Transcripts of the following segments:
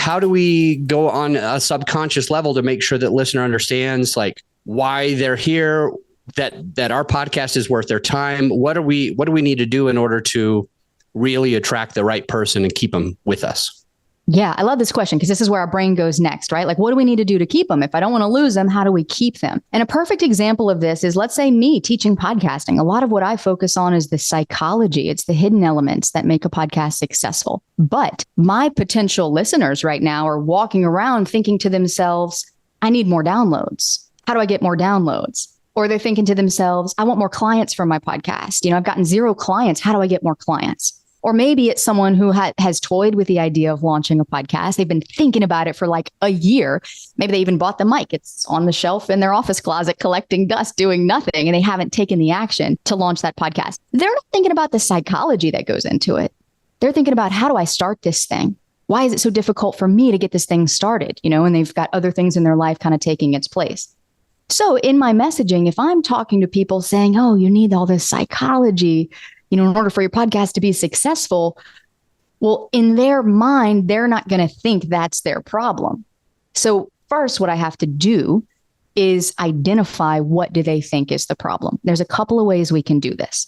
how do we go on a subconscious level to make sure that listener understands like why they're here, that our podcast is worth their time? What do we need to do in order to really attract the right person and keep them with us? Yeah, I love this question because this is where our brain goes next, right? Like, what do we need to do to keep them? If I don't want to lose them, how do we keep them? And a perfect example of this is, let's say me teaching podcasting. A lot of what I focus on is the psychology. It's the hidden elements that make a podcast successful. But my potential listeners right now are walking around thinking to themselves, I need more downloads. How do I get more downloads? Or they're thinking to themselves, I want more clients from my podcast. I've gotten 0 clients. How do I get more clients? Or maybe it's someone who has toyed with the idea of launching a podcast. They've been thinking about it for like a year. Maybe they even bought the mic. It's on the shelf in their office closet collecting dust, doing nothing, and they haven't taken the action to launch that podcast. They're not thinking about the psychology that goes into it. They're thinking about, how do I start this thing? Why is it so difficult for me to get this thing started? And they've got other things in their life kind of taking its place. So in my messaging, if I'm talking to people saying, oh, you need all this psychology, in order for your podcast to be successful, well, in their mind, they're not going to think that's their problem. So first, what I have to do is identify what do they think is the problem. There's a couple of ways we can do this.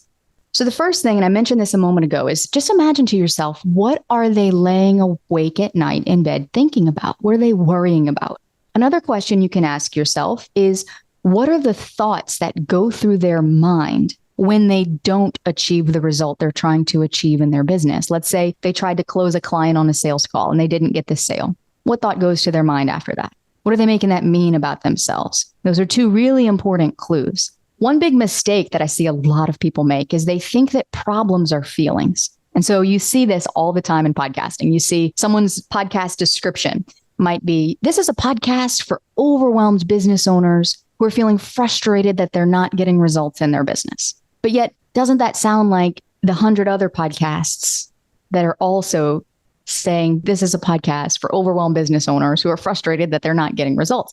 So the first thing, and I mentioned this a moment ago, is just imagine to yourself, what are they laying awake at night in bed thinking about? What are they worrying about? Another question you can ask yourself is, what are the thoughts that go through their mind when they don't achieve the result they're trying to achieve in their business? Let's say they tried to close a client on a sales call and they didn't get the sale. What thought goes to their mind after that? What are they making that mean about themselves? Those are 2 really important clues. One big mistake that I see a lot of people make is they think that problems are feelings. And so you see this all the time in podcasting. You see someone's podcast description might be, this is a podcast for overwhelmed business owners who are feeling frustrated that they're not getting results in their business. But yet, doesn't that sound like the 100 other podcasts that are also saying this is a podcast for overwhelmed business owners who are frustrated that they're not getting results?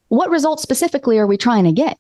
What results specifically are we trying to get?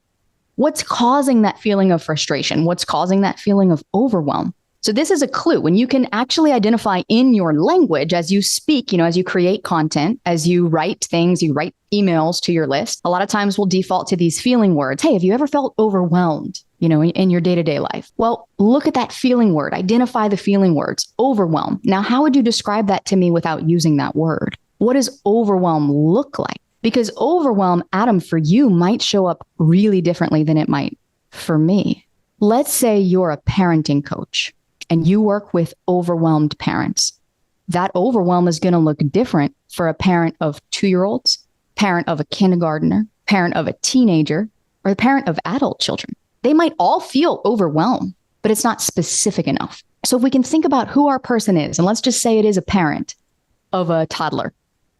What's causing that feeling of frustration? What's causing that feeling of overwhelm? So this is a clue. When you can actually identify in your language as you speak, as you create content, as you write things, you write emails to your list, a lot of times we'll default to these feeling words. Hey, have you ever felt overwhelmed, in your day-to-day life? Well, look at that feeling word. Identify the feeling words. Overwhelm. Now, how would you describe that to me without using that word? What does overwhelm look like? Because overwhelm, Adam, for you might show up really differently than it might for me. Let's say you're a parenting coach and you work with overwhelmed parents. That overwhelm is going to look different for a parent of 2-year-olds, parent of a kindergartner, parent of a teenager, or the parent of adult children. They might all feel overwhelmed, but it's not specific enough. So if we can think about who our person is, and let's just say it is a parent of a toddler,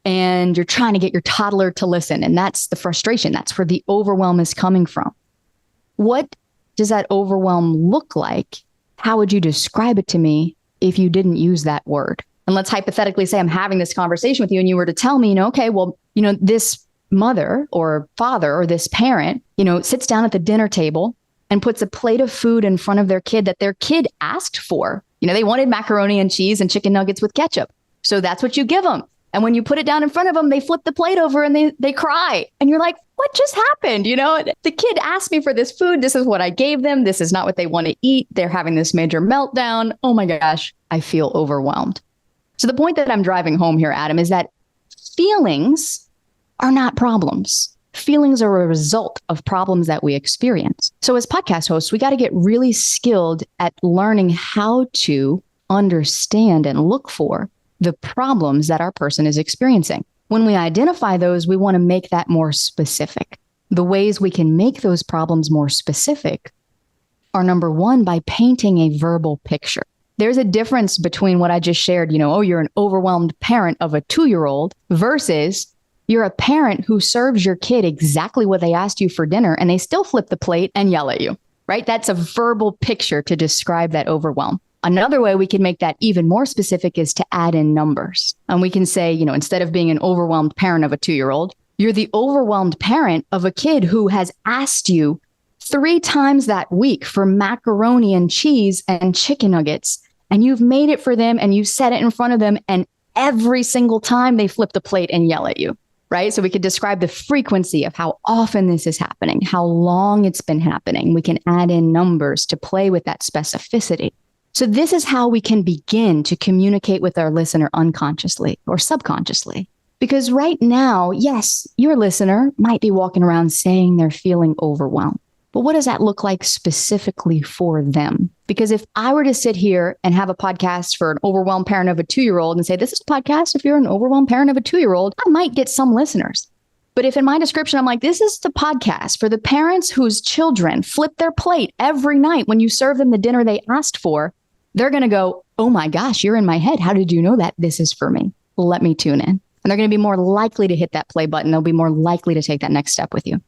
and you're trying to get your toddler to listen, and that's the frustration. That's where the overwhelm is coming from. What does that overwhelm look like? How would you describe it to me if you didn't use that word? And let's hypothetically say I'm having this conversation with you and you were to tell me, okay, well, this mother or father or this parent, sits down at the dinner table and puts a plate of food in front of their kid that their kid asked for. They wanted macaroni and cheese and chicken nuggets with ketchup. So that's what you give them. And when you put it down in front of them, they flip the plate over and they cry. And you're like, what just happened? The kid asked me for this food. This is what I gave them. This is not what they want to eat. They're having this major meltdown. Oh my gosh, I feel overwhelmed. So the point that I'm driving home here, Adam, is that feelings are not problems. Feelings are a result of problems that we experience. So as podcast hosts, we got to get really skilled at learning how to understand and look for the problems that our person is experiencing. When we identify those, we want to make that more specific. The ways we can make those problems more specific are, number one, by painting a verbal picture. There's a difference between what I just shared, you're an overwhelmed parent of a 2-year-old versus you're a parent who serves your kid exactly what they asked you for dinner and they still flip the plate and yell at you, right? That's a verbal picture to describe that overwhelm. Another way we can make that even more specific is to add in numbers. And we can say, instead of being an overwhelmed parent of a 2-year-old, you're the overwhelmed parent of a kid who has asked you 3 times that week for macaroni and cheese and chicken nuggets. And you've made it for them and you set it in front of them. And every single time they flip the plate and yell at you, right? So we could describe the frequency of how often this is happening, how long it's been happening. We can add in numbers to play with that specificity. So this is how we can begin to communicate with our listener unconsciously or subconsciously. Because right now, yes, your listener might be walking around saying they're feeling overwhelmed. But what does that look like specifically for them? Because if I were to sit here and have a podcast for an overwhelmed parent of a 2-year-old and say, this is a podcast if you're an overwhelmed parent of a 2-year-old, I might get some listeners. But if in my description, I'm like, this is the podcast for the parents whose children flip their plate every night when you serve them the dinner they asked for, they're going to go, oh my gosh, you're in my head. How did you know that? This is for me. Let me tune in. And they're going to be more likely to hit that play button. They'll be more likely to take that next step with you.